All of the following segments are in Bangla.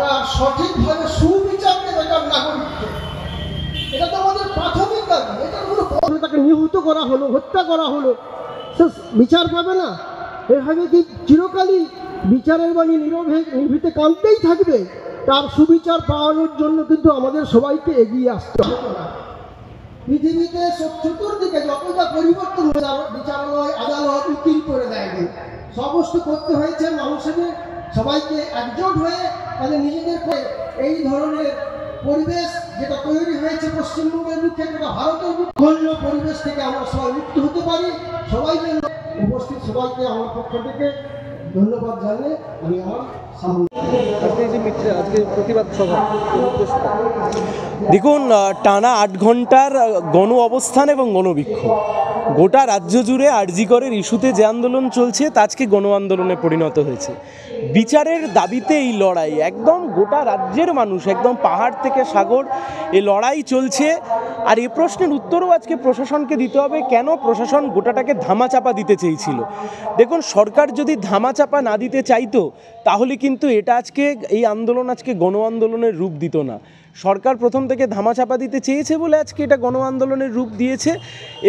আমরা সঠিকভাবে সুবিচার পেতে নাগরিক, এটা তো আমাদের প্রাথমিক দাবি। এটা কোনো তাকে নিহত করা হলো, হত্যা করা হলো, সে বিচার পাবে না? এভাবে কি চিরকালই বিচারের বাণী নির্ভীতে কাঁদতেই থাকবে? তার সুবিচার পাওয়ানোর জন্য কিন্তু আমাদের সবাইকে এগিয়ে আসতে হবে। পৃথিবীতে চতুর্দিকে যত যা পরিবর্তন হয়ে বিচারালয়, আদালত, উকিল করে দেয়নি, সমস্ত করতে হয়েছে মানুষের সবাইকে একজোট হয়ে তাদের নিজেদের এই ধরনের পরিবেশ যেটা তৈরি হয়েছে পশ্চিমবঙ্গের মুখে, যেটা ভারতের মুখ্য পরিবেশ থেকে আমরা সবাই মুক্ত হতে পারি। সবাই জন্য উপস্থিত সবাইকে আমার পক্ষ থেকে ধন্যবাদ জানিয়ে আমি আমার দেখুন, টানা 8 ঘন্টার গণ অবস্থান এবং গণবিক্ষোভ, গোটা রাজ্য জুড়ে আরজি করের ইস্যুতে যে আন্দোলন চলছে তা আজকে গণ আন্দোলনে পরিণত হয়েছে। বিচারের দাবিতে এই লড়াই, একদম গোটা রাজ্যের মানুষ, একদম পাহাড় থেকে সাগর এই লড়াই চলছে। আর এই প্রশ্নের উত্তরও আজকে প্রশাসনকে দিতে হবে, কেন প্রশাসন গোটাটাকে ধামাচাপা দিতে চেয়েছিল। দেখুন, সরকার যদি ধামাচাপা না দিতে চাইতো তাহলে কিন্তু এটা আজকে এই আন্দোলন আজকে গণ আন্দোলনের রূপ দিত না। সরকার প্রথম থেকে ধামাচাপা দিতে চেয়েছে বলে আজকে এটা গণ আন্দোলনের রূপ দিয়েছে,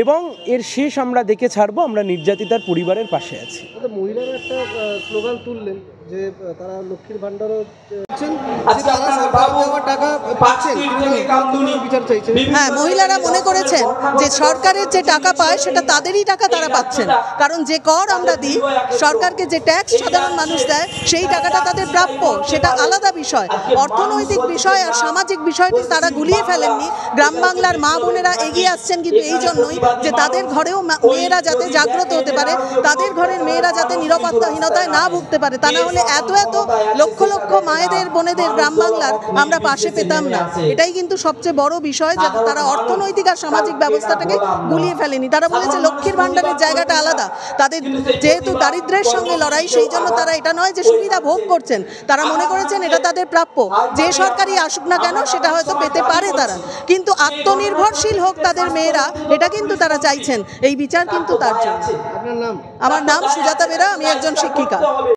এবং এর শেষ আমরা দেখে ছাড়বো। আমরা নির্যাতিতার পরিবারের পাশে আছি। মহিলারা একটা স্লোগান তুললেন যে তারা লক্ষ্মীর ভান্ডারও হ্যাঁ, মহিলারা মনে করেছেন যে সরকারের যে টাকা পায় সেটা তাদেরই টাকা, তারা পাচ্ছেন। কারণ যে কর আমরা দিই, সরকারকে যে ট্যাক্স সাধারণ মানুষ দেয়, সেই টাকাটা তাদের প্রাপ্য, সেটা আলাদা বিষয়। অর্থনৈতিক বিষয় আর সামাজিক বিষয়টি তারা গুলিয়ে ফেলেননি। গ্রাম বাংলার মা বোনেরা এগিয়ে আসছেন কিন্তু এই জন্যই যে তাদের ঘরেও মেয়েরা যাতে জাগ্রত হতে পারে, তাদের ঘরের মেয়েরা যাতে নিরাপত্তাহীনতায় না ভুগতে পারে। তা না হলে এত লক্ষ লক্ষ মায়েদের বোনেদের গ্রাম বাংলার আমরা পাশে পেতাম না। এটাই কিন্তু সবচেয়ে বড় বিষয়, যাতে তারা অর্থনৈতিক আর সামাজিক ব্যবস্থাটাকে গুলিয়ে ফেলেনি। তারা বলেছে লক্ষ্মীর ভান্ডারের জায়গাটা আলাদা, তাদের যেহেতু দারিদ্র্যের সঙ্গে লড়াই, সেই জন্য তারা এটা নয় যে সুবিধা ভোগ করছেন, তারা মনে করেছেন এটা তাদের প্রাপ্য। যে সরকারই আসুক না কেন সেটা হয়তো পেতে পারে তারা, কিন্তু আত্মনির্ভরশীল হোক তাদের মেয়েরা, এটা কিন্তু তারা চাইছেন। এই বিচার কিন্তু তার জন্য। আপনার নাম? আমার নাম সুজাতা বেরা, আমি একজন শিক্ষিকা।